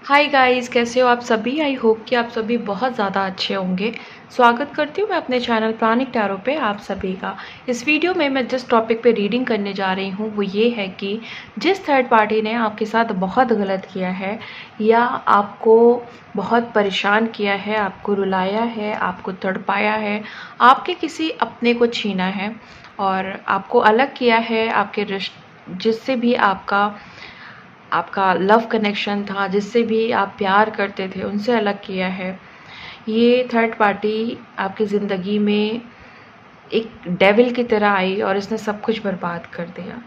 Hi guys, कैसे हो आप सभी। आई होप कि आप सभी बहुत ज़्यादा अच्छे होंगे। स्वागत करती हूँ मैं अपने चैनल प्राणिक टैरो पे आप सभी का। इस वीडियो में मैं जिस टॉपिक पे रीडिंग करने जा रही हूँ वो ये है कि जिस थर्ड पार्टी ने आपके साथ बहुत गलत किया है या आपको बहुत परेशान किया है, आपको रुलाया है, आपको तड़पाया है, आपके किसी अपने को छीना है और आपको अलग किया है, आपके जिससे भी आपका लव कनेक्शन था, जिससे भी आप प्यार करते थे, उनसे अलग किया है। ये थर्ड पार्टी आपकी ज़िंदगी में एक डेविल की तरह आई और इसने सब कुछ बर्बाद कर दिया।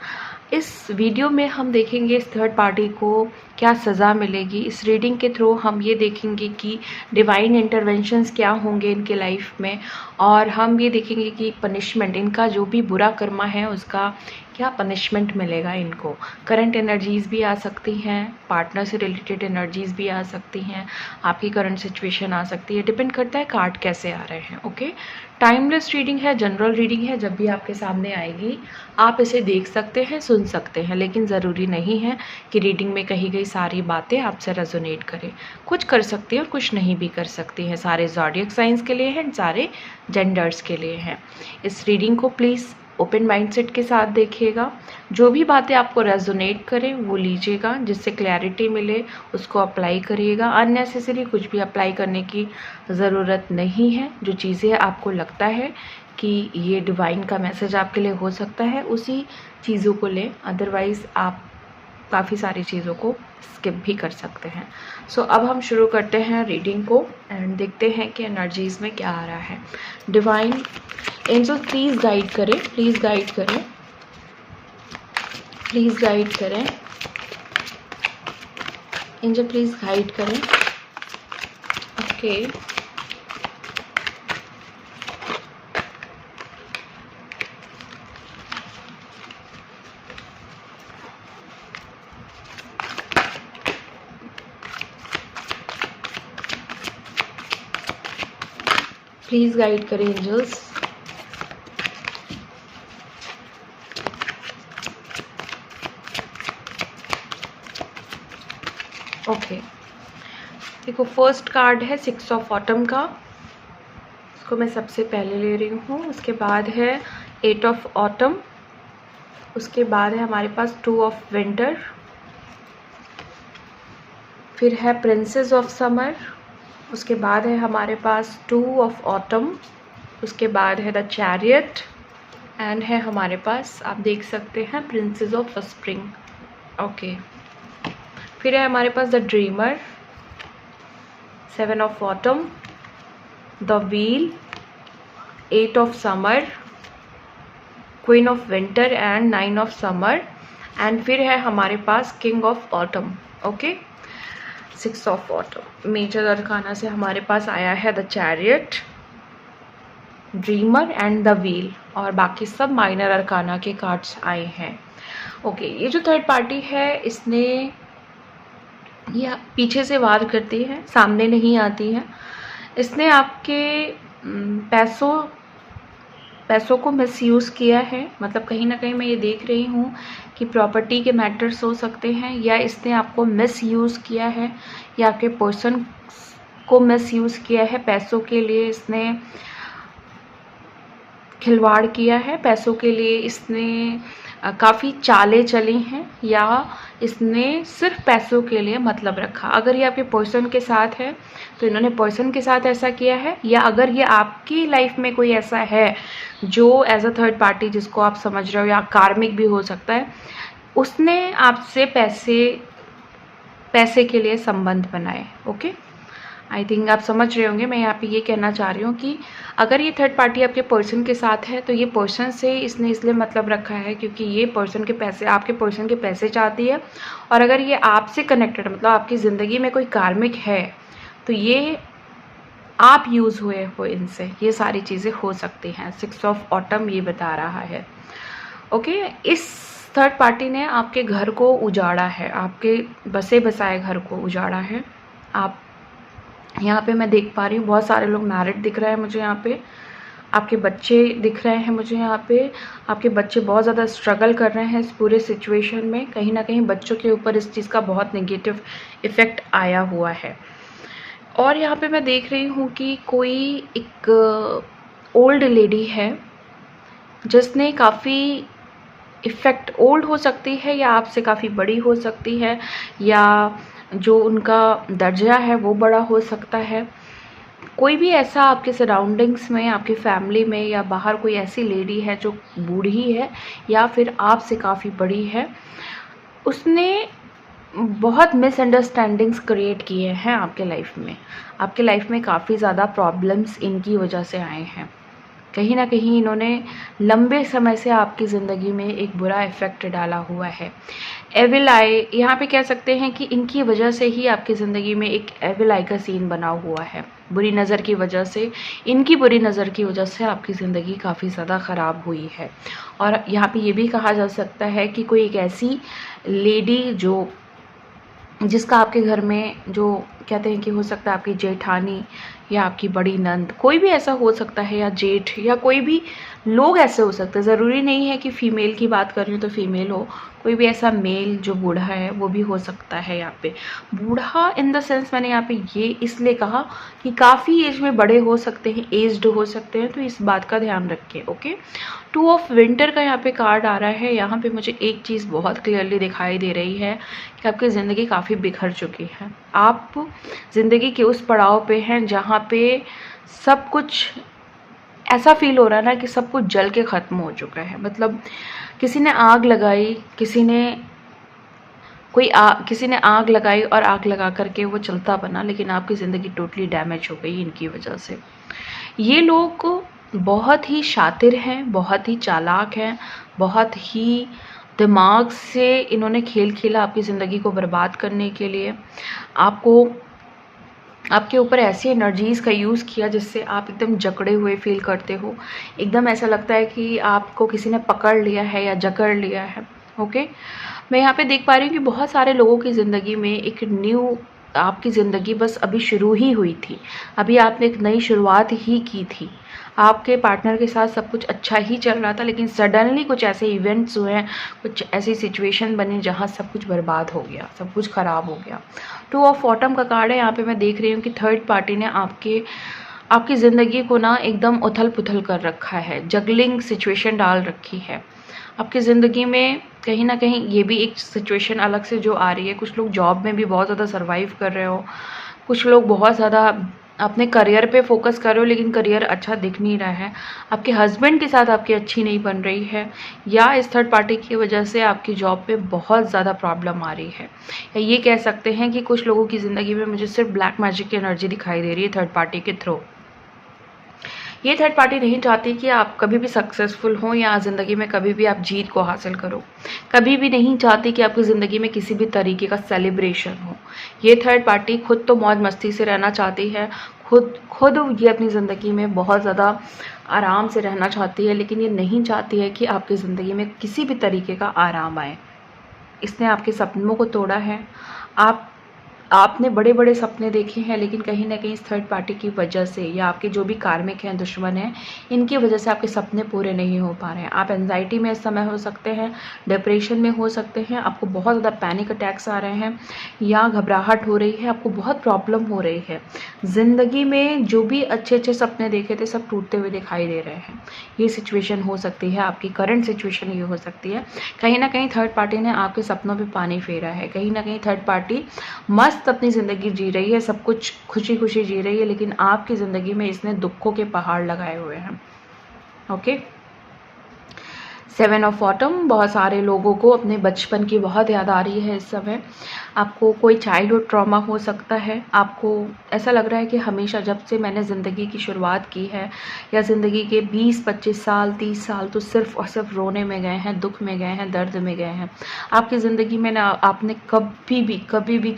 इस वीडियो में हम देखेंगे इस थर्ड पार्टी को क्या सज़ा मिलेगी। इस रीडिंग के थ्रू हम ये देखेंगे कि डिवाइन इंटरवेंशंस क्या होंगे इनके लाइफ में, और हम ये देखेंगे कि पनिशमेंट, इनका जो भी बुरा कर्मा है उसका क्या पनिशमेंट मिलेगा इनको। करंट एनर्जीज़ भी आ सकती हैं, पार्टनर से रिलेटेड एनर्जीज़ भी आ सकती हैं, आपकी करंट सिचुएशन आ सकती है, डिपेंड करता है कार्ड कैसे आ रहे हैं। ओके, टाइमलेस रीडिंग है, जनरल रीडिंग है। जब भी आपके सामने आएगी आप इसे देख सकते हैं, सुन सकते हैं, लेकिन ज़रूरी नहीं है कि रीडिंग में कही गई सारी बातें आपसे रेजोनेट करें। कुछ कर सकती हैं और कुछ नहीं भी कर सकती हैं। सारे ज़ॉडिएक साइंस के लिए हैं, सारे जेंडर्स के लिए हैं। इस रीडिंग को प्लीज़ ओपन माइंडसेट के साथ देखिएगा। जो भी बातें आपको रेजोनेट करें वो लीजिएगा, जिससे क्लैरिटी मिले उसको अप्लाई करिएगा। अननेसेसरी कुछ भी अप्लाई करने की ज़रूरत नहीं है। जो चीज़ें आपको लगता है कि ये डिवाइन का मैसेज आपके लिए हो सकता है, उसी चीज़ों को लें। अदरवाइज़ आप काफ़ी सारी चीज़ों को स्किप भी कर सकते हैं। सो अब हम शुरू करते हैं रीडिंग को एंड देखते हैं कि एनर्जीज़ में क्या आ रहा है। डिवाइन एंजल प्लीज़ गाइड करें, प्लीज़ गाइड करें, प्लीज़ गाइड करें। एंजल प्लीज़ गाइड करें। ओके, प्लीज़ गाइड करें एंजल्स। ओके, देखो फर्स्ट कार्ड है 6 ऑफ ऑटम का, इसको मैं सबसे पहले ले रही हूँ। उसके बाद है 8 ऑफ ऑटम, उसके बाद है हमारे पास 2 ऑफ विंटर, फिर है प्रिंसेस ऑफ समर, उसके बाद है हमारे पास 2 ऑफ ऑटम, उसके बाद है द चैरियट एंड है हमारे पास, आप देख सकते हैं, प्रिंसेस ऑफ स्प्रिंग। ओके, फिर है हमारे पास the dreamer, 7 of autumn, the wheel, 8 of summer, queen of winter and 9 of summer and फिर है हमारे पास king of autumn. Okay, 6 of autumn. Major arcana से हमारे पास आया है the chariot, dreamer and the wheel, और बाकी सब माइनर अरकाना के कार्ड्स आए हैं। ओके, ये जो थर्ड पार्टी है इसने, ये पीछे से वार करती है, सामने नहीं आती है। इसने आपके पैसों को मिसयूज़ किया है। मतलब कहीं ना कहीं मैं ये देख रही हूँ कि प्रॉपर्टी के मैटर्स हो सकते हैं, या इसने आपको मिसयूज़ किया है, या आपके पर्सन को मिसयूज़ किया है। पैसों के लिए इसने खिलवाड़ किया है, पैसों के लिए इसने काफ़ी चालें चली हैं, या इसने सिर्फ पैसों के लिए मतलब रखा। अगर ये आपके पर्सन के साथ है तो इन्होंने पर्सन के साथ ऐसा किया है, या अगर ये आपकी लाइफ में कोई ऐसा है जो एज अ थर्ड पार्टी जिसको आप समझ रहे हो, या कार्मिक भी हो सकता है, उसने आपसे पैसे के लिए संबंध बनाए। ओके, आई थिंक आप समझ रहे होंगे मैं यहाँ पे ये कहना चाह रही हूँ कि अगर ये थर्ड पार्टी आपके पर्सन के साथ है तो ये पर्सन से इसने इसलिए मतलब रखा है क्योंकि ये पर्सन के पैसे, आपके पर्सन के पैसे चाहती है। और अगर ये आपसे कनेक्टेड, मतलब आपकी ज़िंदगी में कोई कार्मिक है, तो ये आप यूज़ हुए हो इनसे, ये सारी चीज़ें हो सकती हैं। 6 ऑफ ऑटम ये बता रहा है। ओके, इस थर्ड पार्टी ने आपके घर को उजाड़ा है, आपके बसे बसाए घर को उजाड़ा है। आप यहाँ पे मैं देख पा रही हूँ बहुत सारे लोग मैरिड दिख रहे हैं मुझे यहाँ पे, आपके बच्चे दिख रहे हैं मुझे यहाँ पे। आपके बच्चे बहुत ज़्यादा स्ट्रगल कर रहे हैं इस पूरे सिचुएशन में। कहीं ना कहीं बच्चों के ऊपर इस चीज़ का बहुत नेगेटिव इफ़ेक्ट आया हुआ है। और यहाँ पे मैं देख रही हूँ कि कोई एक ओल्ड लेडी है जिसने काफ़ी इफ़ेक्ट, ओल्ड हो सकती है या आपसे काफ़ी बड़ी हो सकती है, या जो उनका दर्जा है वो बड़ा हो सकता है। कोई भी ऐसा आपके सराउंडिंग्स में, आपकी फैमिली में या बाहर कोई ऐसी लेडी है जो बूढ़ी है या फिर आपसे काफ़ी बड़ी है, उसने बहुत मिसअंडरस्टैंडिंग्स क्रिएट किए हैं आपके लाइफ में। आपके लाइफ में काफ़ी ज़्यादा प्रॉब्लम्स इनकी वजह से आए हैं। कहीं ना कहीं इन्होंने लंबे समय से आपकी ज़िंदगी में एक बुरा इफ़ेक्ट डाला हुआ है। एविल आई, यहाँ पे कह सकते हैं कि इनकी वजह से ही आपकी ज़िंदगी में एक एविल आई का सीन बना हुआ है। बुरी नज़र की वजह से, इनकी बुरी नज़र की वजह से आपकी ज़िंदगी काफ़ी ज़्यादा ख़राब हुई है। और यहाँ पे ये भी कहा जा सकता है कि कोई एक ऐसी लेडी जिसका आपके घर में, जो कहते हैं कि हो सकता है आपकी जेठानी या आपकी बड़ी नंद, कोई भी ऐसा हो सकता है, या जेठ, या कोई भी लोग ऐसे हो सकते हैं। ज़रूरी नहीं है कि फ़ीमेल की बात कर रही हूँ तो फ़ीमेल हो, कोई भी ऐसा मेल जो बूढ़ा है वो भी हो सकता है। यहाँ पे बूढ़ा इन द सेंस मैंने यहाँ पे ये इसलिए कहा कि काफ़ी एज में बड़े हो सकते हैं, एज्ड हो सकते हैं, तो इस बात का ध्यान रखें। ओके, 2 ऑफ विंटर का यहाँ पे कार्ड आ रहा है। यहाँ पे मुझे एक चीज़ बहुत क्लियरली दिखाई दे रही है कि आपकी ज़िंदगी काफ़ी बिखर चुकी है। आप ज़िंदगी के उस पड़ाव पे हैं जहाँ पे सब कुछ ऐसा फील हो रहा है ना कि सब कुछ जल के ख़त्म हो चुका है। मतलब किसी ने आग लगाई, किसी ने आग लगाई और आग लगा करके वो चलता बना, लेकिन आपकी ज़िंदगी टोटली डैमेज हो गई इनकी वजह से। ये लोग बहुत ही शातिर हैं, बहुत ही चालाक हैं, बहुत ही दिमाग से इन्होंने खेल खेला आपकी ज़िंदगी को बर्बाद करने के लिए। आपके ऊपर ऐसी एनर्जीज़ का यूज़ किया जिससे आप एकदम जकड़े हुए फील करते हो। एकदम ऐसा लगता है कि आपको किसी ने पकड़ लिया है या जकड़ लिया है। ओके, मैं यहाँ पे देख पा रही हूँ कि बहुत सारे लोगों की ज़िंदगी में एक न्यू, आपकी ज़िंदगी बस अभी शुरू ही हुई थी, अभी आपने एक नई शुरुआत ही की थी। आपके पार्टनर के साथ सब कुछ अच्छा ही चल रहा था, लेकिन सडनली कुछ ऐसे इवेंट्स हुए हैं, कुछ ऐसी सिचुएशन बनी जहाँ सब कुछ बर्बाद हो गया, सब कुछ ख़राब हो गया। 2 ऑफ ऑटम का कार्ड है। यहाँ पे मैं देख रही हूँ कि थर्ड पार्टी ने आपकी ज़िंदगी को ना एकदम उथल पुथल कर रखा है, जगलिंग सिचुएशन डाल रखी है आपकी ज़िंदगी में। कहीं ना कहीं ये भी एक सिचुएशन अलग से जो आ रही है। कुछ लोग जॉब में भी बहुत ज़्यादा सर्वाइव कर रहे हो, कुछ लोग बहुत ज़्यादा अपने करियर पे फोकस कर रहे हो, लेकिन करियर अच्छा दिख नहीं रहा है। आपके हस्बैंड के साथ आपकी अच्छी नहीं बन रही है, या इस थर्ड पार्टी की वजह से आपकी जॉब पे बहुत ज़्यादा प्रॉब्लम आ रही है। या ये कह सकते हैं कि कुछ लोगों की ज़िंदगी में मुझे सिर्फ ब्लैक मैजिक की एनर्जी दिखाई दे रही है थर्ड पार्टी के थ्रू। ये थर्ड पार्टी नहीं चाहती कि आप कभी भी सक्सेसफुल हों या ज़िंदगी में कभी भी आप जीत को हासिल करो, कभी भी नहीं चाहती कि आपकी ज़िंदगी में किसी भी तरीके का सेलिब्रेशन हो। ये थर्ड पार्टी खुद तो मौज मस्ती से रहना चाहती है, खुद ये अपनी ज़िंदगी में बहुत ज़्यादा आराम से रहना चाहती है, लेकिन ये नहीं चाहती है कि आपकी ज़िंदगी में किसी भी तरीके का आराम आए। इसने आपके सपनों को तोड़ा है। आपने बड़े बड़े सपने देखे हैं, लेकिन कहीं ना कहीं इस थर्ड पार्टी की वजह से, या आपके जो भी कार्मिक हैं, दुश्मन हैं, इनकी वजह से आपके सपने पूरे नहीं हो पा रहे हैं। आप एंजाइटी में इस समय हो सकते हैं, डिप्रेशन में हो सकते हैं, आपको बहुत ज़्यादा पैनिक अटैक्स आ रहे हैं, या घबराहट हो रही है, आपको बहुत प्रॉब्लम हो रही है। ज़िंदगी में जो भी अच्छे अच्छे सपने देखे थे सब टूटते हुए दिखाई दे रहे हैं। ये सिचुएशन हो सकती है, आपकी करंट सिचुएशन ये हो सकती है। कहीं ना कहीं थर्ड पार्टी ने आपके सपनों पर पानी फेरा है। कहीं ना कहीं थर्ड पार्टी मस्त अपनी ज़िंदगी जी रही है, सब कुछ खुशी खुशी जी रही है, लेकिन आपकी ज़िंदगी में इसने दुखों के पहाड़ लगाए हुए हैं। ओके, 7 ऑफ ऑटम, बहुत सारे लोगों को अपने बचपन की बहुत याद आ रही है इस समय। आपको कोई चाइल्डहुड ट्रॉमा हो सकता है। आपको ऐसा लग रहा है कि हमेशा जब से मैंने ज़िंदगी की शुरुआत की है, या ज़िंदगी के 20-25 साल 30 साल तो सिर्फ और सिर्फ रोने में गए हैं, दुख में गए हैं, दर्द में गए हैं। आपकी ज़िंदगी में ना आपने कभी भी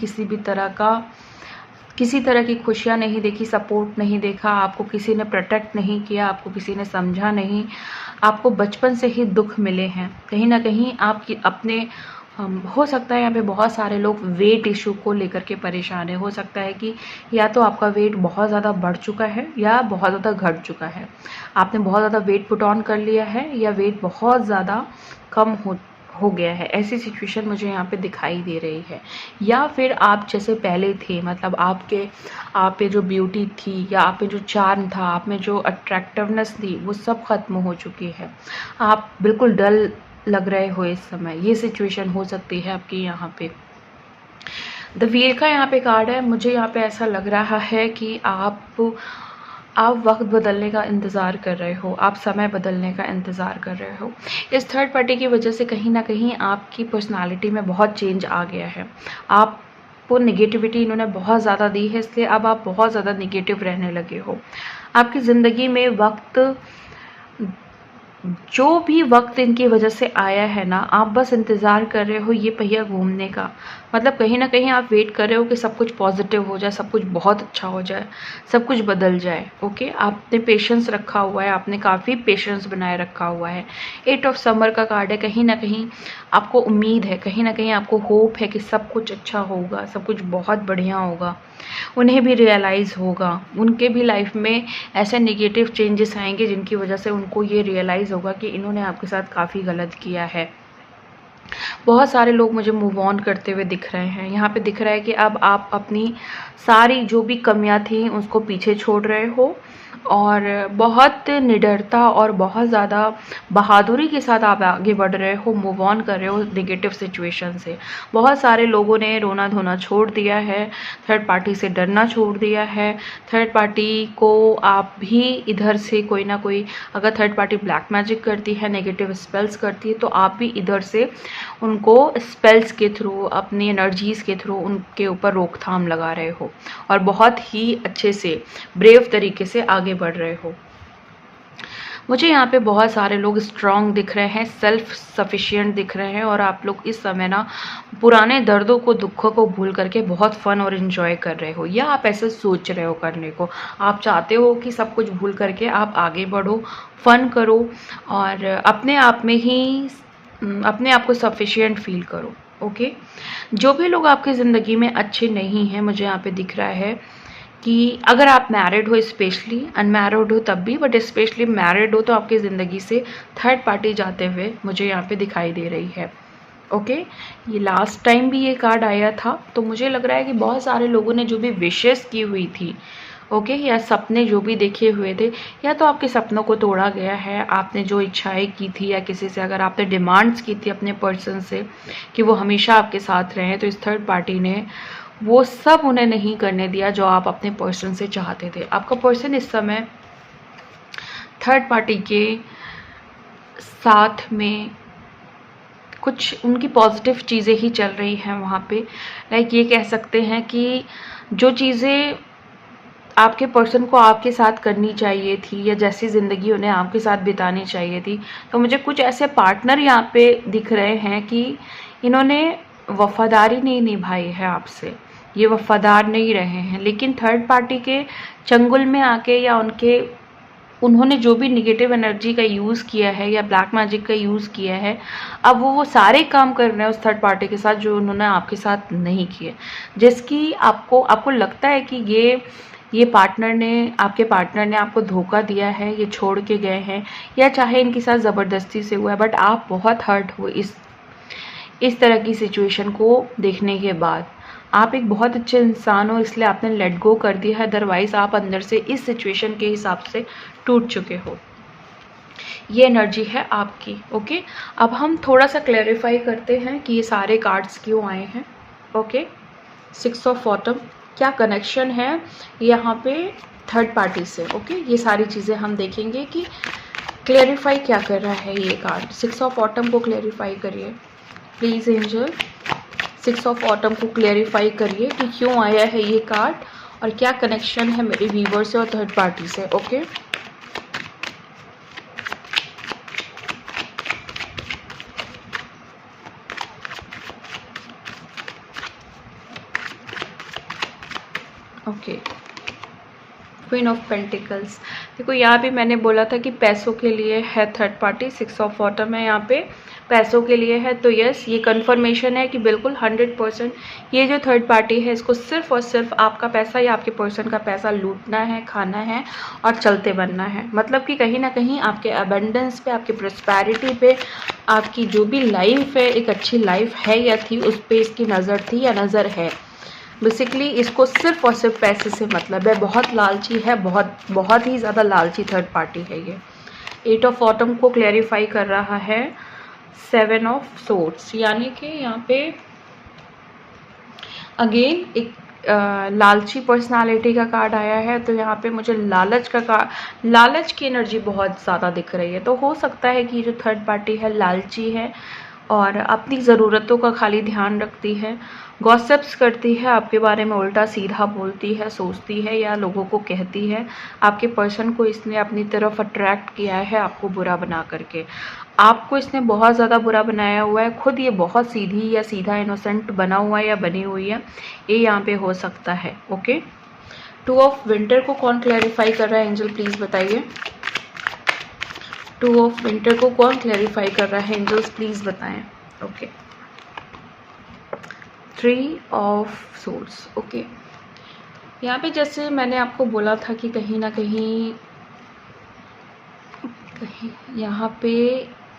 किसी तरह की खुशियाँ नहीं देखी, सपोर्ट नहीं देखा, आपको किसी ने प्रोटेक्ट नहीं किया, आपको किसी ने समझा नहीं। आपको बचपन से ही दुख मिले हैं। कहीं ना कहीं आप अपने हो सकता है यहाँ पे बहुत सारे लोग वेट इशू को लेकर के परेशान है। हो सकता है कि या तो आपका वेट बहुत ज़्यादा बढ़ चुका है या बहुत ज़्यादा घट चुका है। आपने बहुत ज़्यादा वेट पुट ऑन कर लिया है या वेट बहुत ज़्यादा कम हो गया है, ऐसी सिचुएशन मुझे यहाँ पे दिखाई दे रही है। या फिर आप जैसे पहले थे, मतलब आप पे जो ब्यूटी थी या आप पे जो चार्म था, आप में जो अट्रैक्टिवनेस थी, वो सब खत्म हो चुकी है। आप बिल्कुल डल लग रहे हो इस समय, ये सिचुएशन हो सकती है आपकी यहाँ पे। द व्हील का यहाँ पे कार्ड है। मुझे यहाँ पे ऐसा लग रहा है कि आप वक्त बदलने का इंतज़ार कर रहे हो, आप समय बदलने का इंतज़ार कर रहे हो। इस थर्ड पार्टी की वजह से कहीं ना कहीं आपकी पर्सनालिटी में बहुत चेंज आ गया है। आपको निगेटिविटी इन्होंने बहुत ज़्यादा दी है, इसलिए अब आप बहुत ज़्यादा निगेटिव रहने लगे हो। आपकी ज़िंदगी में जो भी वक्त इनकी वजह से आया है ना, आप बस इंतज़ार कर रहे हो ये पहिया घूमने का। मतलब कहीं ना कहीं आप वेट कर रहे हो कि सब कुछ पॉजिटिव हो जाए, सब कुछ बहुत अच्छा हो जाए, सब कुछ बदल जाए। ओके, आपने पेशेंस रखा हुआ है, आपने काफ़ी पेशेंस बनाए रखा हुआ है। 8 ऑफ समर का कार्ड है। कहीं ना कहीं आपको उम्मीद है, कहीं ना कहीं आपको होप है कि सब कुछ अच्छा होगा, सब कुछ बहुत बढ़िया होगा। उन्हें भी रियलाइज़ होगा, उनके भी लाइफ में ऐसे नेगेटिव चेंजेस आएंगे जिनकी वजह से उनको ये रियलाइज़ होगा कि इन्होंने आपके साथ काफ़ी गलत किया है। बहुत सारे लोग मुझे मूव ऑन करते हुए दिख रहे हैं। यहाँ पे दिख रहा है कि अब आप अपनी सारी जो भी कमियां थी उसको पीछे छोड़ रहे हो और बहुत निडरता और बहुत ज़्यादा बहादुरी के साथ आप आगे बढ़ रहे हो, मूव ऑन कर रहे हो नेगेटिव सिचुएशन से। बहुत सारे लोगों ने रोना धोना छोड़ दिया है, थर्ड पार्टी से डरना छोड़ दिया है। थर्ड पार्टी को आप भी इधर से कोई ना कोई, अगर थर्ड पार्टी ब्लैक मैजिक करती है, नेगेटिव स्पेल्स करती है, तो आप भी इधर से उनको स्पेल्स के थ्रू, अपनी एनर्जीज़ के थ्रू उनके ऊपर रोकथाम लगा रहे हो और बहुत ही अच्छे से ब्रेव तरीके से आगे बढ़ रहे हो। मुझे यहाँ पे बहुत सारे लोग स्ट्रांग दिख रहे हैं, सेल्फ सफिशिएंट दिख रहे हैं और आप लोग इस समय ना पुराने दर्दों को, दुखों को भूल करके बहुत फन और इन्जॉय कर रहे हो, या आप ऐसे सोच रहे हो करने को। आप चाहते हो कि सब कुछ भूल करके आप आगे बढ़ो, फन करो और अपने आप को सफिशिएंट फील करो। ओके, जो भी लोग आपकी ज़िंदगी में अच्छे नहीं हैं, मुझे यहाँ पे दिख रहा है कि अगर आप मैरिड हो, स्पेशली अनमैरिड हो तब भी, बट स्पेशली मैरिड हो, तो आपकी ज़िंदगी से थर्ड पार्टी जाते हुए मुझे यहाँ पे दिखाई दे रही है। ओके, ये लास्ट टाइम भी ये कार्ड आया था, तो मुझे लग रहा है कि बहुत सारे लोगों ने जो भी विशेस की हुई थी, ओके, या सपने जो भी देखे हुए थे, या तो आपके सपनों को तोड़ा गया है। आपने जो इच्छाएं की थी या किसी से अगर आपने डिमांड्स की थी अपने पर्सन से कि वो हमेशा आपके साथ रहें, तो इस थर्ड पार्टी ने वो सब उन्हें नहीं करने दिया जो आप अपने पर्सन से चाहते थे। आपका पर्सन इस समय थर्ड पार्टी के साथ में कुछ उनकी पॉजिटिव चीज़ें ही चल रही हैं वहाँ पे। लाइक ये कह सकते हैं कि जो चीज़ें आपके पर्सन को आपके साथ करनी चाहिए थी या जैसी ज़िंदगी उन्हें आपके साथ बितानी चाहिए थी, तो मुझे कुछ ऐसे पार्टनर यहाँ पे दिख रहे हैं कि इन्होंने वफादारी नहीं निभाई है आपसे, ये वफादार नहीं रहे हैं। लेकिन थर्ड पार्टी के चंगुल में आके या उन्होंने जो भी निगेटिव एनर्जी का यूज़ किया है या ब्लैक मैजिक का यूज़ किया है, अब वो सारे काम कर रहे हैं उस थर्ड पार्टी के साथ जो उन्होंने आपके साथ नहीं किए, जिसकी आपको लगता है कि ये आपके पार्टनर ने आपको धोखा दिया है, ये छोड़ के गए हैं, या चाहे इनके साथ ज़बरदस्ती से हुआ है, बट आप बहुत हर्ट हो इस तरह की सिचुएशन को देखने के बाद। आप एक बहुत अच्छे इंसान हो, इसलिए आपने लेट गो कर दिया है, अदरवाइज आप अंदर से इस सिचुएशन के हिसाब से टूट चुके हो। ये एनर्जी है आपकी। ओके, अब हम थोड़ा सा क्लैरिफाई करते हैं कि ये सारे कार्ड्स क्यों आए हैं। ओके, 6 ऑफ ऑटम, क्या कनेक्शन है यहाँ पे थर्ड पार्टी से। ओके, ये सारी चीज़ें हम देखेंगे कि क्लैरिफाई क्या कर रहा है ये कार्ड। 6 ऑफ ऑटम को क्लैरिफाई करिए प्लीज़ एंजल। 6 ऑफ ऑटम को क्लैरिफाई करिए कि क्यों आया है ये कार्ड और क्या कनेक्शन है मेरे व्यूवर से और थर्ड पार्टी से। Okay, okay, queen of pentacles. देखो यहाँ पे मैंने बोला था कि पैसों के लिए है थर्ड पार्टी। 6 ऑफ ऑटम है यहाँ पे, पैसों के लिए है, तो यस ये कंफर्मेशन है कि बिल्कुल 100% ये जो थर्ड पार्टी है इसको सिर्फ और सिर्फ आपका पैसा या आपके पर्सन का पैसा लूटना है, खाना है और चलते बनना है। मतलब कि कहीं ना कहीं आपके अबेंडेंस पे, आपकी प्रॉस्पेरिटी पे, आपकी जो भी लाइफ है, एक अच्छी लाइफ है या थी, उस पर इसकी नज़र थी या नज़र है। बेसिकली इसको सिर्फ और सिर्फ पैसे से मतलब है, बहुत लालची है, बहुत ही ज़्यादा लालची थर्ड पार्टी है ये। 8 ऑफ ऑटम को क्लैरिफाई कर रहा है 7 ऑफ सोर्ड्स, यानी कि यहाँ पे अगेन एक लालची पर्सनालिटी का कार्ड आया है। तो यहाँ पे मुझे लालच की एनर्जी बहुत ज़्यादा दिख रही है। तो हो सकता है कि जो थर्ड पार्टी है लालची है और अपनी ज़रूरतों का खाली ध्यान रखती है, गॉसिप्स करती है, आपके बारे में उल्टा सीधा बोलती है, सोचती है या लोगों को कहती है। आपके पर्सन को इसने अपनी तरफ अट्रैक्ट किया है आपको बुरा बना करके। आपको इसने बहुत ज़्यादा बुरा बनाया हुआ है, खुद ये बहुत सीधी या सीधा इनोसेंट बना हुआ है या बनी हुई है, ये यहाँ पे हो सकता है। ओके, 2 ऑफ विंटर को कौन क्लैरिफाई कर रहा है एंजल प्लीज़ बताइए। 2 ऑफ विंटर को कौन क्लैरिफाई कर रहा है एंजल्स प्लीज़ बताएं। Okay, 3 of swords. ओके, यहाँ पे जैसे मैंने आपको बोला था कि कहीं ना कहीं यहाँ पे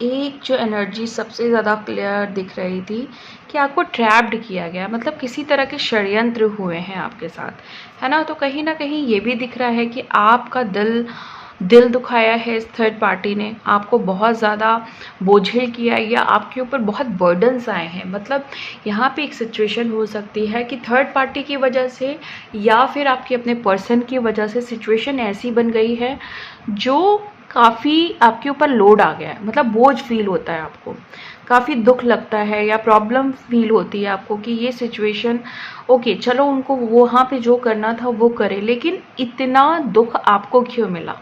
एक जो एनर्जी सबसे ज़्यादा क्लियर दिख रही थी कि आपको ट्रैप्ड किया गया, मतलब किसी तरह के षड्यंत्र हुए हैं आपके साथ, है ना। तो कहीं ना कहीं ये भी दिख रहा है कि आपका दिल दुखाया है इस थर्ड पार्टी ने, आपको बहुत ज़्यादा बोझिल किया या आपके ऊपर बहुत बर्डन्स आए हैं। मतलब यहाँ पे एक सिचुएशन हो सकती है कि थर्ड पार्टी की वजह से या फिर आपके अपने पर्सन की वजह से सिचुएशन ऐसी बन गई है जो काफ़ी आपके ऊपर लोड आ गया है, मतलब बोझ फील होता है आपको, काफ़ी दुख लगता है या प्रॉब्लम फील होती है आपको कि ये सिचुएशन ओके चलो उनको वहाँ पे जो करना था वो करे, लेकिन इतना दुख आपको क्यों मिला,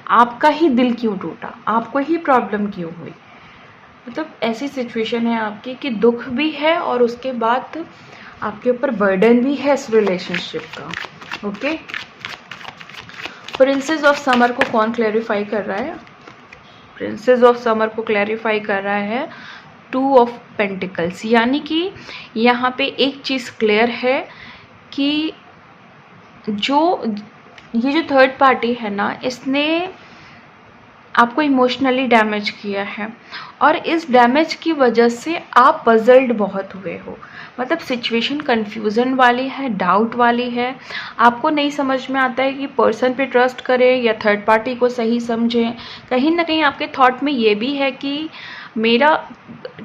आपका ही दिल क्यों टूटा, आपको ही प्रॉब्लम क्यों हुई। मतलब ऐसी सिचुएशन है आपकी कि दुख भी है और उसके बाद आपके ऊपर बर्डन भी है इस रिलेशनशिप का। ओके, प्रिंसेस ऑफ समर को कौन क्लैरिफाई कर रहा है। प्रिंसेस ऑफ समर को क्लैरिफाई कर रहा है 2 ऑफ पेंटिकल्स, यानी कि यहाँ पे एक चीज़ क्लियर है कि ये जो थर्ड पार्टी है ना, इसने आपको इमोशनली डैमेज किया है और इस डैमेज की वजह से आप पजल्ड बहुत हुए हो। मतलब सिचुएशन कंफ्यूजन वाली है, डाउट वाली है, आपको नहीं समझ में आता है कि पर्सन पे ट्रस्ट करें या थर्ड पार्टी को सही समझें। कहीं ना कहीं आपके थॉट में ये भी है कि मेरा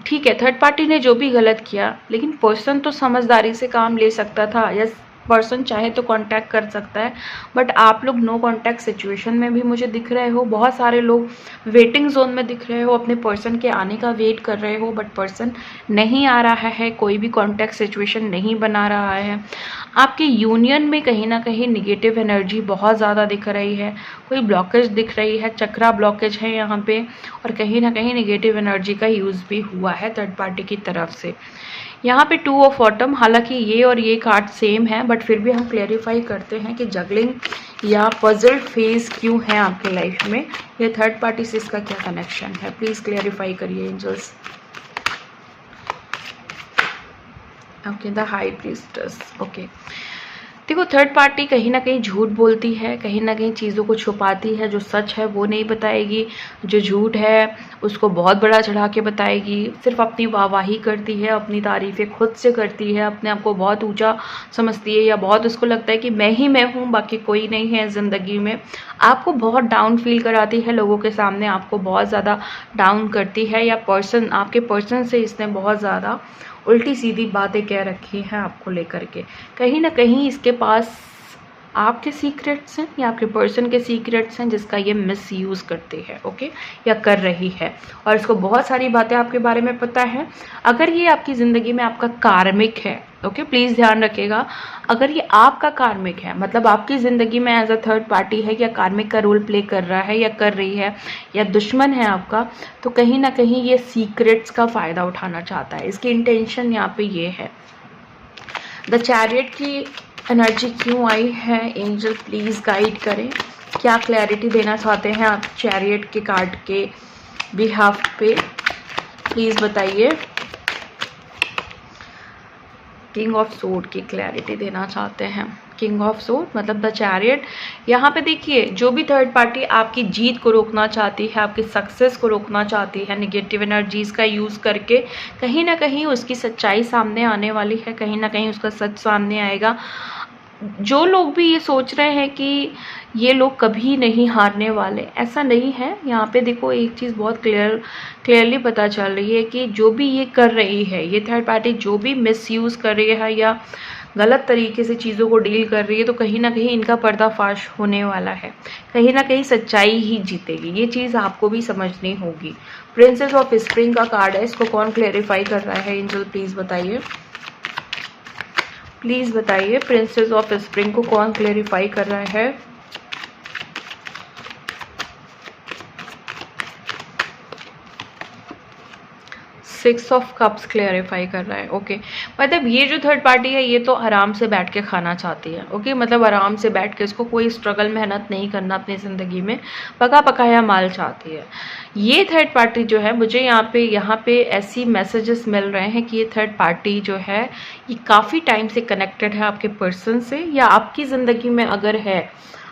ठीक है थर्ड पार्टी ने जो भी गलत किया, लेकिन पर्सन तो समझदारी से काम ले सकता था या पर्सन चाहे तो कांटेक्ट कर सकता है, बट आप लोग नो कांटेक्ट सिचुएशन में भी मुझे दिख रहे हो। बहुत सारे लोग वेटिंग जोन में दिख रहे हो, अपने पर्सन के आने का वेट कर रहे हो, बट पर्सन नहीं आ रहा है, कोई भी कांटेक्ट सिचुएशन नहीं बना रहा है। आपके यूनियन में कहीं ना कहीं निगेटिव एनर्जी बहुत ज़्यादा दिख रही है, कोई ब्लॉकेज दिख रही है, चक्रा ब्लॉकेज है यहाँ पे, और कहीं ना कहीं निगेटिव एनर्जी का यूज़ भी हुआ है थर्ड पार्टी की तरफ से। यहाँ पे 2 ऑफ ऑटम, हालांकि ये और ये कार्ड सेम है, बट फिर भी हम क्लैरिफाई करते हैं कि जगलिंग या पजल फेज क्यों है आपके लाइफ में, ये थर्ड पार्टी से इसका क्या कनेक्शन है, प्लीज़ क्लैरिफाई करिए angels. Okay, the high priestess. Okay, देखो थर्ड पार्टी कहीं ना कहीं झूठ बोलती है, कहीं ना कहीं चीज़ों को छुपाती है, जो सच है वो नहीं बताएगी, जो झूठ है उसको बहुत बड़ा चढ़ा के बताएगी, सिर्फ अपनी वाहवाही करती है, अपनी तारीफ़ें खुद से करती है, अपने आप को बहुत ऊंचा समझती है या बहुत उसको लगता है कि मैं ही मैं हूँ, बाकी कोई नहीं है ज़िंदगी में। आपको बहुत डाउन फील कराती है, लोगों के सामने आपको बहुत ज़्यादा डाउन करती है, या आपके पर्सन से इसने बहुत ज़्यादा उल्टी सीधी बातें कह रखी हैं आपको लेकर के। कहीं ना कहीं इसके पास आपके सीक्रेट्स हैं या आपके पर्सन के सीक्रेट्स हैं जिसका ये मिस यूज़ करती है, ओके, या कर रही है, और इसको बहुत सारी बातें आपके बारे में पता है। अगर ये आपकी ज़िंदगी में आपका कार्मिक है, ओके, प्लीज़ ध्यान रखिएगा, अगर ये आपका कार्मिक है, मतलब आपकी ज़िंदगी में एज अ थर्ड पार्टी है या कार्मिक का रोल प्ले कर रहा है या कर रही है या दुश्मन है आपका, तो कहीं ना कहीं ये सीक्रेट्स का फ़ायदा उठाना चाहता है। इसकी इंटेंशन यहाँ पे ये है। द चैरियट की एनर्जी क्यों आई है, एंजल प्लीज़ गाइड करें, क्या क्लैरिटी देना चाहते हैं आप चैरियट के कार्ड के बिहाफ पे। प्लीज़ बताइए। किंग ऑफ सोर्ड की क्लैरिटी देना चाहते हैं। किंग ऑफ सोर्ड मतलब द चैरियट। यहाँ पे देखिए, जो भी थर्ड पार्टी आपकी जीत को रोकना चाहती है, आपकी सक्सेस को रोकना चाहती है, नेगेटिव एनर्जीज का यूज़ करके, कहीं ना कहीं उसकी सच्चाई सामने आने वाली है, कहीं ना कहीं उसका सच सामने आएगा। जो लोग भी ये सोच रहे हैं कि ये लोग कभी नहीं हारने वाले, ऐसा नहीं है। यहाँ पे देखो, एक चीज़ बहुत क्लियरली पता चल रही है कि जो भी ये कर रही है, ये थर्ड पार्टी जो भी मिसयूज़ कर रही है या गलत तरीके से चीज़ों को डील कर रही है, तो कहीं ना कहीं इनका पर्दाफाश होने वाला है, कहीं ना कहीं सच्चाई ही जीतेगी। ये चीज़ आपको भी समझनी होगी। प्रिंसेस ऑफ स्प्रिंग का कार्ड है, इसको कौन क्लेरिफाई कर रहा है? एंजल प्लीज़ बताइए, प्लीज़ बताइए। प्रिंसेस ऑफ स्प्रिंग को कौन क्लेरिफाई कर रहा है? सिक्स ऑफ कप्स क्लेरिफाई कर रहा है। ओके, मतलब ये जो थर्ड पार्टी है, ये तो आराम से बैठ के खाना चाहती है। ओके, मतलब आराम से बैठ के, इसको कोई स्ट्रगल मेहनत नहीं करना अपनी ज़िंदगी में, पका पकाया माल चाहती है। ये थर्ड पार्टी जो है, मुझे यहाँ पे ऐसी मैसेजेस मिल रहे हैं कि ये थर्ड पार्टी जो है, ये काफ़ी टाइम से कनेक्टेड है आपके पर्सन से, या आपकी ज़िंदगी में अगर है,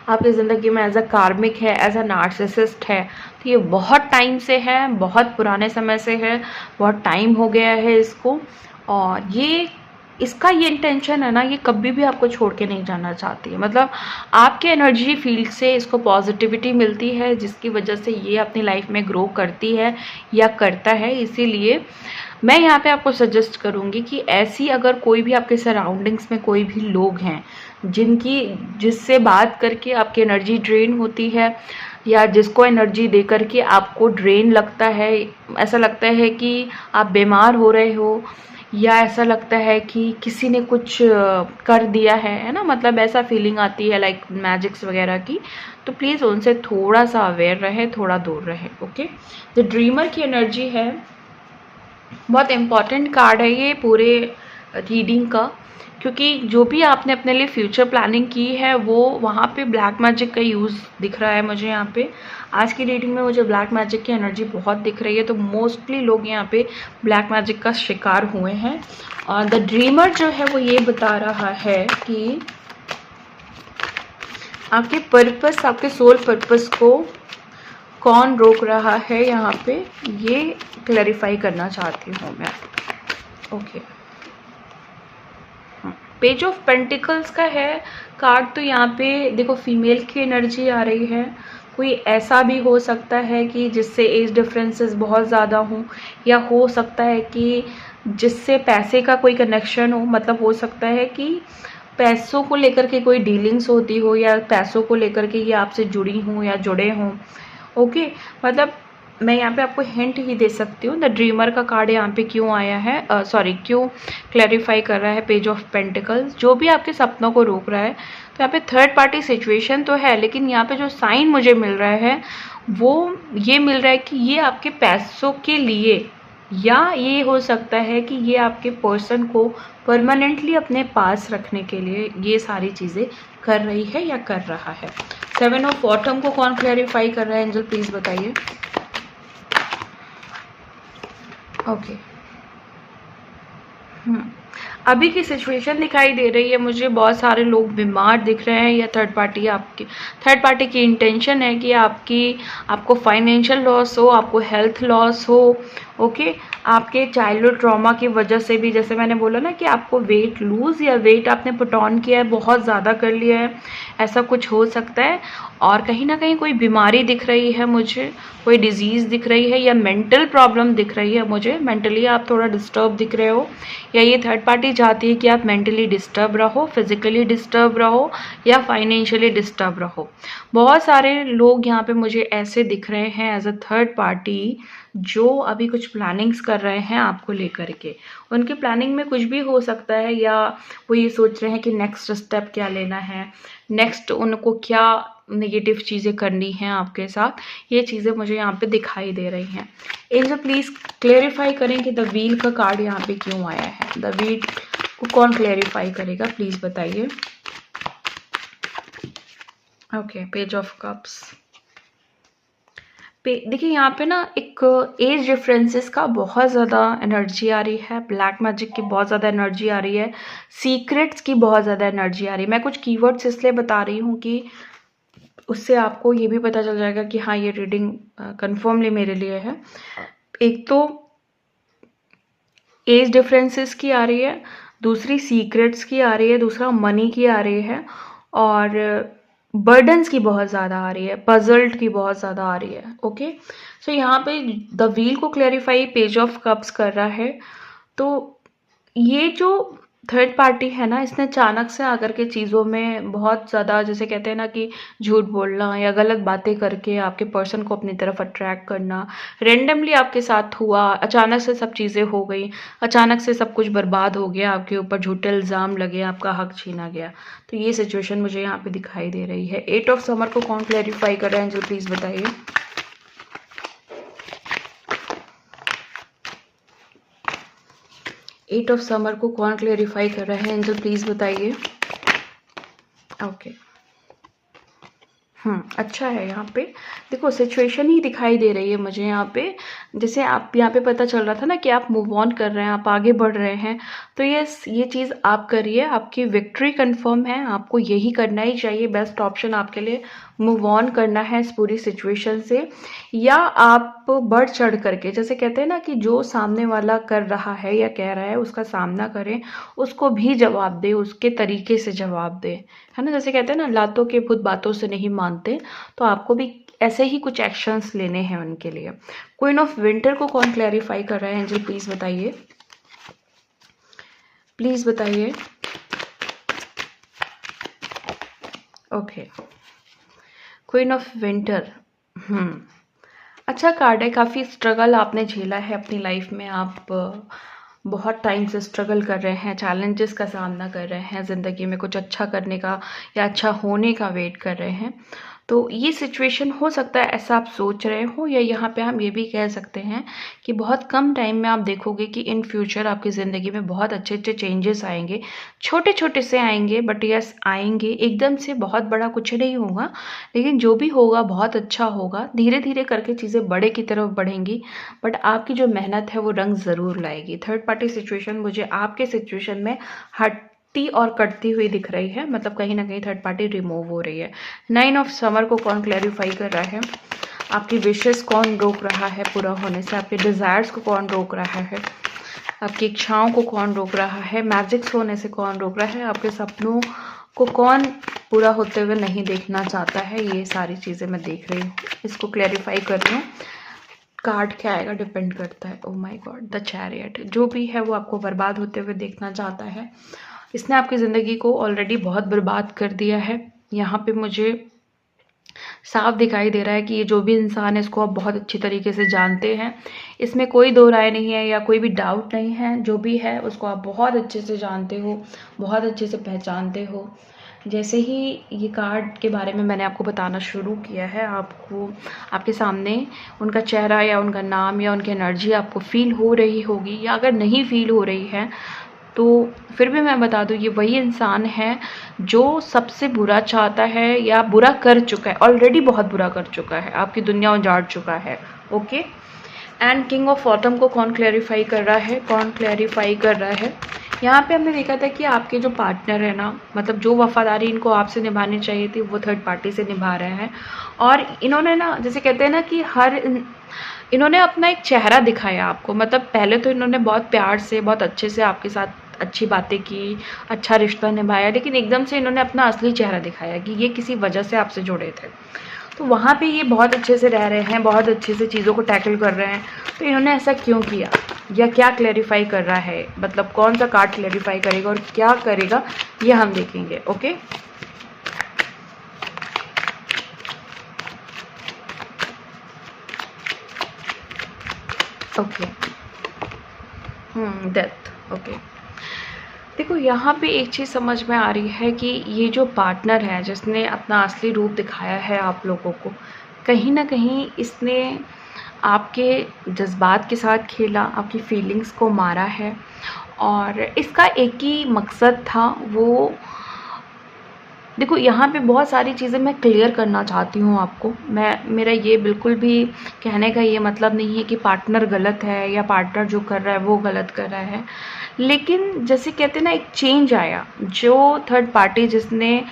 आपकी ज़िंदगी में एज अ कार्मिक है, एज अ नार्सिसिस्ट है, तो ये बहुत टाइम से है, बहुत पुराने समय से है, बहुत टाइम हो गया है इसको। और ये इसका ये इंटेंशन है ना, ये कभी भी आपको छोड़ के नहीं जाना चाहती है। मतलब आपके एनर्जी फील्ड से इसको पॉजिटिविटी मिलती है, जिसकी वजह से ये अपनी लाइफ में ग्रो करती है या करता है। इसीलिए मैं यहाँ पे आपको सजेस्ट करूँगी कि ऐसी अगर कोई भी आपके सराउंडिंग्स में कोई भी लोग हैं जिससे बात करके आपकी एनर्जी ड्रेन होती है, या जिसको एनर्जी दे करके आपको ड्रेन लगता है, ऐसा लगता है कि आप बीमार हो रहे हो, या ऐसा लगता है कि किसी ने कुछ कर दिया है ना, मतलब ऐसा फीलिंग आती है लाइक मैजिक्स वगैरह की, तो प्लीज़ उनसे थोड़ा सा अवेयर रहे, थोड़ा दूर रहे। ओके, द ड्रीमर की एनर्जी है, बहुत इम्पॉर्टेंट कार्ड है ये पूरे रीडिंग का, क्योंकि जो भी आपने अपने लिए फ्यूचर प्लानिंग की है, वो वहाँ पे ब्लैक मैजिक का यूज़ दिख रहा है मुझे। यहाँ पे आज की रीडिंग में मुझे ब्लैक मैजिक की एनर्जी बहुत दिख रही है, तो मोस्टली लोग यहाँ पे ब्लैक मैजिक का शिकार हुए हैं। और द ड्रीमर जो है, वो ये बता रहा है कि आपके पर्पस, आपके सोल पर्पस को कौन रोक रहा है, यहाँ पे ये क्लैरिफाई करना चाहती हूँ मैं। ओके, पेज ऑफ पेंटिकल्स का है कार्ड, तो यहाँ पे देखो फीमेल की एनर्जी आ रही है। कोई ऐसा भी हो सकता है कि जिससे एज डिफरेंसेस बहुत ज़्यादा हों, या हो सकता है कि जिससे पैसे का कोई कनेक्शन हो, मतलब हो सकता है कि पैसों को लेकर के कोई डीलिंग्स होती हो, या पैसों को लेकर के ये आपसे जुड़ी हों या जुड़े हों। ओके, मतलब मैं यहाँ पे आपको हिंट ही दे सकती हूँ। द ड्रीमर का कार्ड यहाँ पे क्यों आया है, सॉरी क्यों क्लैरिफाई कर रहा है पेज ऑफ पेंटिकल्स, जो भी आपके सपनों को रोक रहा है। तो यहाँ पे थर्ड पार्टी सिचुएशन तो है, लेकिन यहाँ पे जो साइन मुझे मिल रहा है, वो ये मिल रहा है कि ये आपके पैसों के लिए, या ये हो सकता है कि ये आपके पर्सन को परमानेंटली अपने पास रखने के लिए ये सारी चीज़ें कर रही है या कर रहा है। सेवन ऑफ ऑटम को कौन क्लैरिफाई कर रहा है? एंजल प्लीज़ बताइए। ओके, अभी की सिचुएशन दिखाई दे रही है मुझे, बहुत सारे लोग बीमार दिख रहे हैं, या थर्ड पार्टी की इंटेंशन है कि आपको फाइनेंशियल लॉस हो, आपको हेल्थ लॉस हो। ओके, आपके चाइल्डहुड ट्रॉमा की वजह से भी, जैसे मैंने बोला ना कि आपको वेट लूज़ या वेट आपने पुट ऑन किया है, बहुत ज़्यादा कर लिया है, ऐसा कुछ हो सकता है। और कहीं ना कहीं कोई बीमारी दिख रही है मुझे, कोई डिजीज़ दिख रही है, या मेंटल प्रॉब्लम दिख रही है मुझे, मेंटली आप थोड़ा डिस्टर्ब दिख रहे हो, या ये थर्ड पार्टी चाहती है कि आप मेंटली डिस्टर्ब रहो, फिजिकली डिस्टर्ब रहो, या फाइनेंशियली डिस्टर्ब रहो। बहुत सारे लोग यहाँ पे मुझे ऐसे दिख रहे हैं एज अ थर्ड पार्टी, जो अभी कुछ प्लानिंग्स कर रहे हैं आपको लेकर के। उनकी प्लानिंग में कुछ भी हो सकता है, या वो ये सोच रहे हैं कि नेक्स्ट स्टेप क्या लेना है, नेक्स्ट उनको क्या नेगेटिव चीज़ें करनी हैं आपके साथ। ये चीज़ें मुझे यहाँ पे दिखाई दे रही हैं। एंजल प्लीज़ क्लेरिफाई करें कि द व्हील का कार्ड यहाँ पे क्यों आया है। द व्हील को कौन क्लेरिफाई करेगा, प्लीज़ बताइए। ओके, पेज ऑफ कप्स, देखिए यहाँ पे ना एक एज डिफरेंसेस का बहुत ज़्यादा एनर्जी आ रही है, ब्लैक मैजिक की बहुत ज़्यादा एनर्जी आ रही है, सीक्रेट्स की बहुत ज़्यादा एनर्जी आ रही है। मैं कुछ कीवर्ड्स इसलिए बता रही हूँ कि उससे आपको ये भी पता चल जाएगा कि हाँ, ये रीडिंग कन्फर्मली मेरे लिए है। एक तो एज डिफरेंसेस की आ रही है, दूसरी सीक्रेट्स की आ रही है, दूसरा मनी की आ रही है, और बर्डन्स की बहुत ज़्यादा आ रही है, पजल्ड की बहुत ज़्यादा आ रही है। ओके, सो यहाँ पे द व्हील को क्लैरिफाई पेज ऑफ कप्स कर रहा है। तो ये जो थर्ड पार्टी है ना, इसने अचानक से आकर के चीज़ों में बहुत ज़्यादा, जैसे कहते हैं ना कि झूठ बोलना या गलत बातें करके आपके पर्सन को अपनी तरफ अट्रैक्ट करना, रेंडमली आपके साथ हुआ, अचानक से सब चीज़ें हो गई, अचानक से सब कुछ बर्बाद हो गया, आपके ऊपर झूठे इल्ज़ाम लगे, आपका हक छीना गया। तो ये सिचुएशन मुझे यहाँ पे दिखाई दे रही है। 8 ऑफ समर को कौन क्लैरिफाई कर रहे हैं, एंजल प्लीज़ बताइए। 8 ऑफ समर को कौन क्लेरिफाई कर रहा है, एंजल प्लीज़ बताइए। ओके, अच्छा है। यहाँ पे देखो सिचुएशन ही दिखाई दे रही है मुझे यहाँ पे, जैसे आप यहाँ पे पता चल रहा था ना कि आप मूव ऑन कर रहे हैं, आप आगे बढ़ रहे हैं। तो ये चीज़ आप करिए, आपकी विक्ट्री कंफर्म है, आपको यही करना ही चाहिए। बेस्ट ऑप्शन आपके लिए मूव ऑन करना है इस पूरी सिचुएशन से, या आप बढ़ चढ़ करके, जैसे कहते हैं ना कि जो सामने वाला कर रहा है या कह रहा है उसका सामना करें, उसको भी जवाब दें, उसके तरीके से जवाब दें, है ना। जैसे कहते हैं ना, लातों के भूत बातों से नहीं मानते, तो आपको भी ऐसे ही कुछ एक्शंस लेने हैं उनके लिए। क्वीन ऑफ विंटर को कौन क्लैरिफाई कर रहा है, एंजल प्लीज़ बताइए, प्लीज़ बताइए। ओके, क्वीन ऑफ विंटर, अच्छा कार्ड है। काफ़ी स्ट्रगल आपने झेला है अपनी लाइफ में, आप बहुत टाइम से स्ट्रगल कर रहे हैं, चैलेंजेस का सामना कर रहे हैं, ज़िंदगी में कुछ अच्छा करने का या अच्छा होने का वेट कर रहे हैं। तो ये सिचुएशन हो सकता है ऐसा आप सोच रहे हो, या यहाँ पे हम ये भी कह सकते हैं कि बहुत कम टाइम में आप देखोगे कि इन फ्यूचर आपकी ज़िंदगी में बहुत अच्छे अच्छे चेंजेस आएंगे, छोटे छोटे से आएंगे, बट यस आएंगे। एकदम से बहुत बड़ा कुछ नहीं होगा, लेकिन जो भी होगा बहुत अच्छा होगा। धीरे धीरे करके चीज़ें बड़े की तरफ बढ़ेंगी, बट आपकी जो मेहनत है वो रंग ज़रूर लाएगी। थर्ड पार्टी सिचुएशन मुझे आपके सिचुएशन में हटती और कटती हुई दिख रही है, मतलब कहीं ना कहीं थर्ड पार्टी रिमूव हो रही है। 9 ऑफ समर को कौन क्लैरिफाई कर रहा है, आपकी विशेस कौन रोक रहा है पूरा होने से, आपके डिज़ायर्स को कौन रोक रहा है, आपकी इच्छाओं को कौन रोक रहा है, मैजिक्स होने से कौन रोक रहा है, आपके सपनों को कौन पूरा होते हुए नहीं देखना चाहता है। ये सारी चीज़ें मैं देख रही हूँ, इसको क्लैरिफाई कर रही हूँ। कार्ड क्या आएगा डिपेंड करता है। Oh my God, the chariot. जो भी है वो आपको बर्बाद होते हुए देखना चाहता है। इसने आपकी ज़िंदगी को ऑलरेडी बहुत बर्बाद कर दिया है। यहाँ पे मुझे साफ दिखाई दे रहा है कि ये जो भी इंसान है इसको आप बहुत अच्छी तरीके से जानते हैं, इसमें कोई दो राय नहीं है या कोई भी डाउट नहीं है। जो भी है उसको आप बहुत अच्छे से जानते हो, बहुत अच्छे से पहचानते हो। जैसे ही ये कार्ड के बारे में मैंने आपको बताना शुरू किया है, आपको आपके सामने उनका चेहरा या उनका नाम या उनकी एनर्जी आपको फील हो रही होगी, या अगर नहीं फील हो रही है तो फिर भी मैं बता दूँ, ये वही इंसान है जो सबसे बुरा चाहता है या बुरा कर चुका है, ऑलरेडी बहुत बुरा कर चुका है, आपकी दुनिया उजाड़ चुका है। Okay, and king of autumn को कौन क्लैरिफाई कर रहा है, कौन क्लैरिफाई कर रहा है। यहाँ पे हमने देखा था कि आपके जो पार्टनर है ना, मतलब जो वफादारी इनको आपसे निभानी चाहिए थी वो थर्ड पार्टी से निभा रहे हैं। और इन्होंने ना, जैसे कहते हैं ना कि इन्होंने अपना एक चेहरा दिखाया आपको। मतलब पहले तो इन्होंने बहुत प्यार से, बहुत अच्छे से आपके साथ अच्छी बातें की, अच्छा रिश्ता निभाया, लेकिन एकदम से इन्होंने अपना असली चेहरा दिखाया कि ये किसी वजह से आपसे जुड़े थे। तो वहाँ पे ये बहुत अच्छे से रह रहे हैं, बहुत अच्छे से चीज़ों को टैकल कर रहे हैं। तो इन्होंने ऐसा क्यों किया या क्या क्लैरिफाई कर रहा है, मतलब कौन सा कार्ड क्लैरिफाई करेगा और क्या करेगा, ये हम देखेंगे। Okay, okay, death. ओके, देखो यहाँ पे एक चीज़ समझ में आ रही है कि ये जो पार्टनर है जिसने अपना असली रूप दिखाया है आप लोगों को, कहीं ना कहीं इसने आपके जज्बात के साथ खेला, आपकी फीलिंग्स को मारा है। और इसका एक ही मकसद था, वो देखो यहाँ पे बहुत सारी चीज़ें मैं क्लियर करना चाहती हूँ आपको। मेरा ये बिल्कुल भी कहने का ये मतलब नहीं है कि पार्टनर गलत है या पार्टनर जो कर रहा है वो गलत कर रहा है, लेकिन जैसे कहते हैं ना, एक चेंज आया। जो थर्ड पार्टी जिसने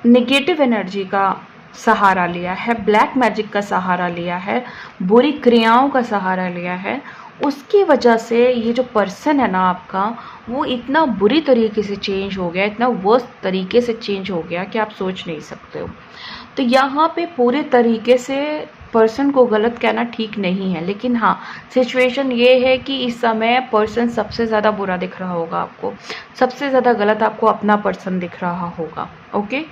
नेगेटिव एनर्जी का सहारा लिया है, ब्लैक मैजिक का सहारा लिया है, बुरी क्रियाओं का सहारा लिया है, उसकी वजह से ये जो पर्सन है ना आपका, वो इतना बुरी तरीके से चेंज हो गया, इतना वर्स्ट तरीके से चेंज हो गया कि आप सोच नहीं सकते हो। तो यहाँ पे पूरे तरीके से पर्सन को गलत कहना ठीक नहीं है, लेकिन हाँ, सिचुएशन ये है कि इस समय पर्सन सबसे ज़्यादा बुरा दिख रहा होगा आपको, सबसे ज़्यादा गलत आपको अपना पर्सन दिख रहा होगा। ओके,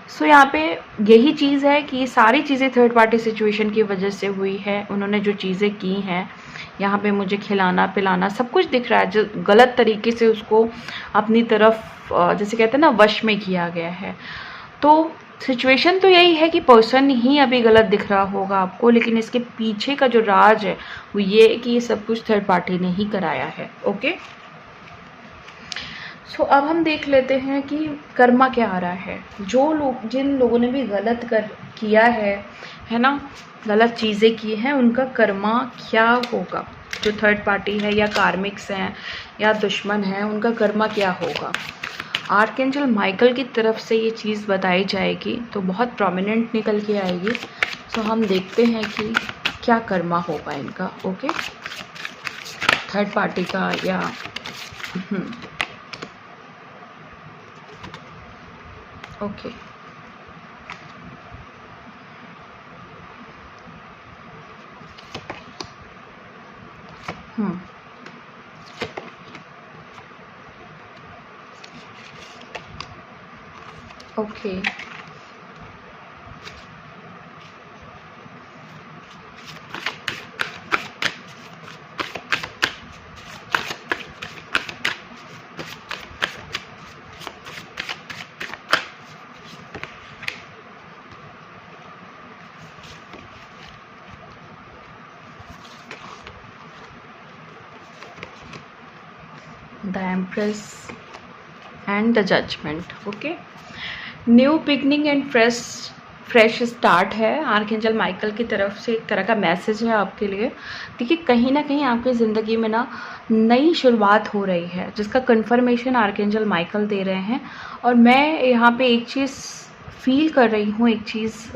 सो यहाँ पे यही चीज़ है कि सारी चीज़ें थर्ड पार्टी सिचुएशन की वजह से हुई है। उन्होंने जो चीज़ें की हैं, यहाँ पे मुझे खिलाना पिलाना सब कुछ दिख रहा है, जो गलत तरीके से उसको अपनी तरफ जैसे कहते हैं ना, वश में किया गया है। तो सिचुएशन तो यही है कि पर्सन ही अभी गलत दिख रहा होगा आपको, लेकिन इसके पीछे का जो राज है वो ये कि ये सब कुछ थर्ड पार्टी ने ही कराया है। ओके, सो अब हम देख लेते हैं कि कर्मा क्या आ रहा है। जो लोग, जिन लोगों ने भी गलत किया है ना, गलत चीज़ें की हैं, उनका कर्मा क्या होगा। जो थर्ड पार्टी है या कार्मिक्स हैं या दुश्मन हैं, उनका कर्मा क्या होगा। आर्कएंजल माइकल की तरफ से ये चीज़ बताई जाएगी तो बहुत प्रोमिनेंट निकल के आएगी। सो हम देखते हैं कि क्या कर्मा होगा इनका। ओके, थर्ड पार्टी का या okay okay, the empress and the judgment. Okay, new beginning and fresh start है। आर्कएंजल माइकल की तरफ से एक तरह का मैसेज है आपके लिए। देखिए, कहीं ना कहीं आपकी ज़िंदगी में ना नई शुरुआत हो रही है, जिसका कंफर्मेशन आर्कएंजल माइकल दे रहे हैं। और मैं यहाँ पे एक चीज़ फील कर रही हूँ, एक चीज़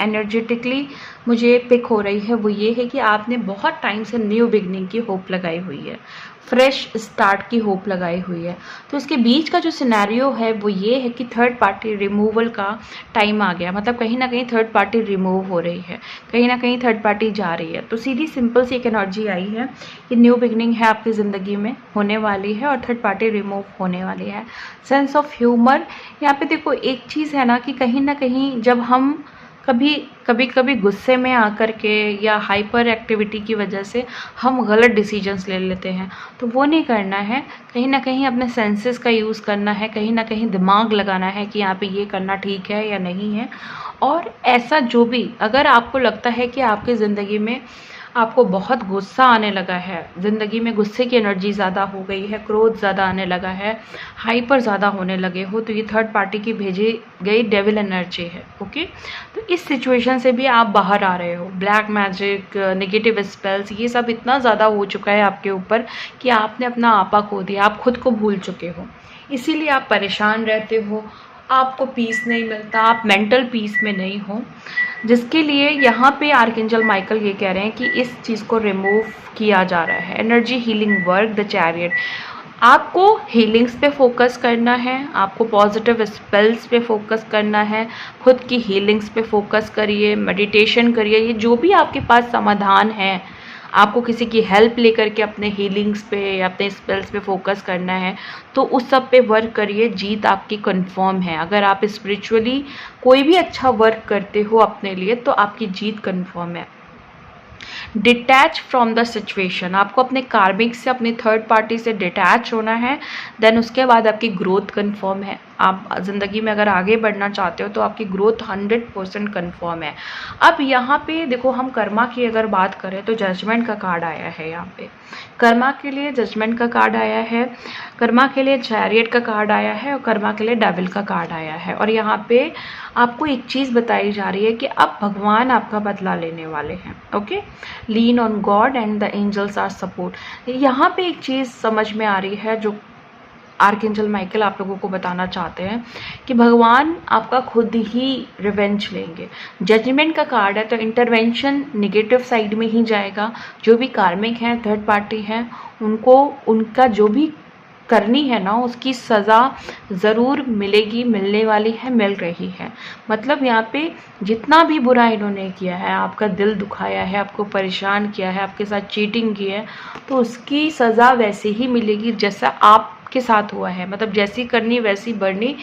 एनर्जेटिकली मुझे पिक हो रही है, वो ये है कि आपने बहुत टाइम से न्यू बिगनिंग की होप लगाई हुई है, फ्रेश स्टार्ट की होप लगाई हुई है। तो इसके बीच का जो सिनेरियो है वो ये है कि थर्ड पार्टी रिमूवल का टाइम आ गया। मतलब कहीं ना कहीं थर्ड पार्टी रिमूव हो रही है, कहीं ना कहीं थर्ड पार्टी जा रही है। तो सीधी सिंपल सी एक एनर्जी आई है कि न्यू बिगनिंग है आपकी ज़िंदगी में होने वाली है और थर्ड पार्टी रिमूव होने वाली है। सेंस ऑफ ह्यूमर यहाँ पे देखो, एक चीज़ है ना कि कहीं ना कहीं जब हम कभी गुस्से में आकर के या हाइपर एक्टिविटी की वजह से हम गलत डिसीजंस ले लेते हैं, तो वो नहीं करना है। कहीं ना कहीं अपने सेंसेस का यूज़ करना है, कहीं ना कहीं दिमाग लगाना है कि यहाँ पे ये करना ठीक है या नहीं है। और ऐसा जो भी, अगर आपको लगता है कि आपकी ज़िंदगी में आपको बहुत गुस्सा आने लगा है, ज़िंदगी में गुस्से की एनर्जी ज़्यादा हो गई है, क्रोध ज़्यादा आने लगा है, हाइपर ज़्यादा होने लगे हो, तो ये थर्ड पार्टी की भेजी गई डेविल एनर्जी है। ओके, तो इस सिचुएशन से भी आप बाहर आ रहे हो। ब्लैक मैजिक, नेगेटिव स्पेल्स, ये सब इतना ज़्यादा हो चुका है आपके ऊपर कि आपने अपना आपा खो दिया, आप खुद को भूल चुके हो। इसीलिए आप परेशान रहते हो, आपको पीस नहीं मिलता, आप मेंटल पीस में नहीं हो, जिसके लिए यहाँ पे आर्कएंजल माइकल ये कह रहे हैं कि इस चीज़ को रिमूव किया जा रहा है। Energy healing work, the chariot. आपको हीलिंग्स पे फोकस करना है, आपको पॉजिटिव स्पेल्स पे फोकस करना है, खुद की हीलिंग्स पे फोकस करिए, मेडिटेशन करिए। ये जो भी आपके पास समाधान है, आपको किसी की हेल्प लेकर के अपने हीलिंग्स पे या अपने स्पेल्स पे फोकस करना है, तो उस सब पे वर्क करिए। जीत आपकी कंफर्म है। अगर आप स्पिरिचुअली कोई भी अच्छा वर्क करते हो अपने लिए, तो आपकी जीत कंफर्म है। डिटैच फ्रॉम द सिचुएशन, आपको अपने कार्मिक से, अपनी थर्ड पार्टी से डिटैच होना है। देन उसके बाद आपकी ग्रोथ कन्फर्म है। आप ज़िंदगी में अगर आगे बढ़ना चाहते हो तो आपकी ग्रोथ 100% कन्फर्म है। अब यहाँ पे देखो, हम कर्मा की अगर बात करें तो जजमेंट का कार्ड आया है। यहाँ पे कर्मा के लिए जजमेंट का कार्ड आया है, कर्मा के लिए चैरियट का कार्ड आया है और कर्मा के लिए डेविल का कार्ड आया है। और यहाँ पे आपको एक चीज़ बताई जा रही है कि अब भगवान आपका बदला लेने वाले हैं। Okay, lean on God and the angels are support. यहाँ पे एक चीज़ समझ में आ रही है जो आर्कएंजल माइकल आप लोगों को बताना चाहते हैं कि भगवान आपका खुद ही रिवेंज लेंगे। जजमेंट का कार्ड है तो इंटरवेंशन नेगेटिव साइड में ही जाएगा। जो भी कार्मिक हैं, थर्ड पार्टी हैं, उनको उनका जो भी करनी है ना, उसकी सज़ा ज़रूर मिलेगी, मिलने वाली है, मिल रही है। मतलब यहाँ पे जितना भी बुरा इन्होंने किया है, आपका दिल दुखाया है, आपको परेशान किया है, आपके साथ चीटिंग की है, तो उसकी सज़ा वैसे ही मिलेगी जैसा आपके साथ हुआ है। मतलब जैसी करनी वैसी बढ़नी,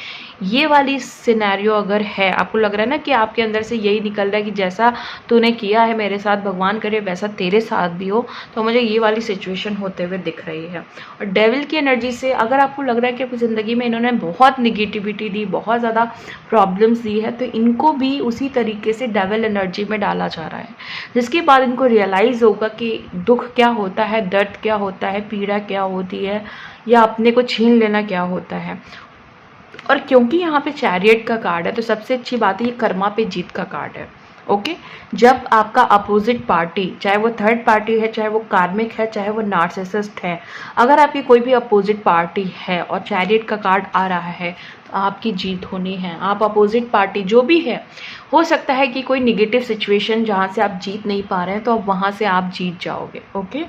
ये वाली सिनेरियो अगर है, आपको लग रहा है ना कि आपके अंदर से यही निकल रहा है कि जैसा तूने किया है मेरे साथ, भगवान करे वैसा तेरे साथ भी हो, तो मुझे ये वाली सिचुएशन होते हुए दिख रही है। और डेविल की एनर्जी से अगर आपको लग रहा है कि आपकी ज़िंदगी में इन्होंने बहुत निगेटिविटी दी, बहुत ज़्यादा प्रॉब्लम्स दी है, तो इनको भी उसी तरीके से डेविल एनर्जी में डाला जा रहा है, जिसके बाद इनको रियलाइज़ होगा कि दुख क्या होता है, दर्द क्या होता है, पीड़ा क्या होती है, या अपने को छीन लेना क्या होता है। और क्योंकि यहाँ पे चैरियट का कार्ड है तो सबसे अच्छी बात है, ये कर्मा पे जीत का कार्ड है। ओके, जब आपका अपोजिट पार्टी, चाहे वो थर्ड पार्टी है, चाहे वो कार्मिक है, चाहे वो नार्सिसिस्ट है, अगर आपकी कोई भी अपोजिट पार्टी है और चैरियट का कार्ड आ रहा है तो आपकी जीत होनी है। आप अपोजिट पार्टी जो भी है, हो सकता है कि कोई निगेटिव सिचुएशन जहाँ से आप जीत नहीं पा रहे हैं तो अब वहाँ से आप जीत जाओगे। ओके,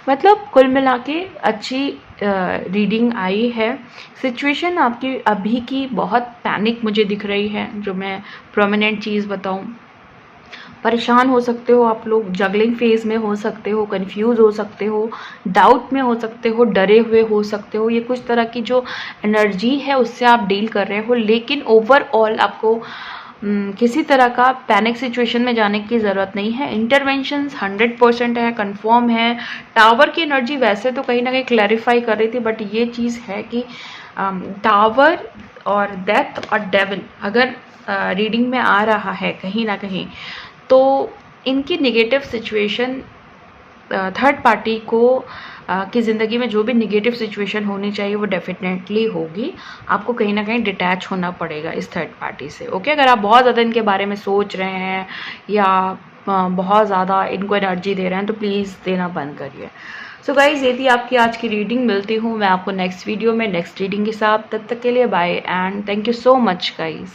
मतलब कुल मिला के अच्छी रीडिंग आई है। सिचुएशन आपकी अभी की बहुत पैनिक मुझे दिख रही है, जो मैं प्रोमिनेंट चीज़ बताऊं। परेशान हो सकते हो आप लोग, जगलिंग फेज में हो सकते हो, कंफ्यूज हो सकते हो, डाउट में हो सकते हो, डरे हुए हो सकते हो। ये कुछ तरह की जो एनर्जी है उससे आप डील कर रहे हो, लेकिन ओवरऑल आपको किसी तरह का पैनिक सिचुएशन में जाने की ज़रूरत नहीं है। इंटरवेंशन 100% है, कंफर्म है। टावर की एनर्जी वैसे तो कहीं ना कहीं क्लैरिफाई कर रही थी, बट ये चीज़ है कि टावर और डेथ और डेविल अगर रीडिंग में आ रहा है कहीं ना कहीं, तो इनकी निगेटिव सिचुएशन थर्ड पार्टी को की ज़िंदगी में जो भी निगेटिव सिचुएशन होनी चाहिए वो डेफिनेटली होगी। आपको कहीं ना कहीं डिटैच होना पड़ेगा इस थर्ड पार्टी से। ओके, अगर आप बहुत ज़्यादा इनके बारे में सोच रहे हैं या बहुत ज़्यादा इनको एनर्जी दे रहे हैं तो प्लीज़ देना बंद करिए। सो गाइज, ये थी आपकी आज की रीडिंग। मिलती हूँ मैं आपको नेक्स्ट वीडियो में नेक्स्ट रीडिंग के साथ। तब तक के लिए bye and thank you so much guys.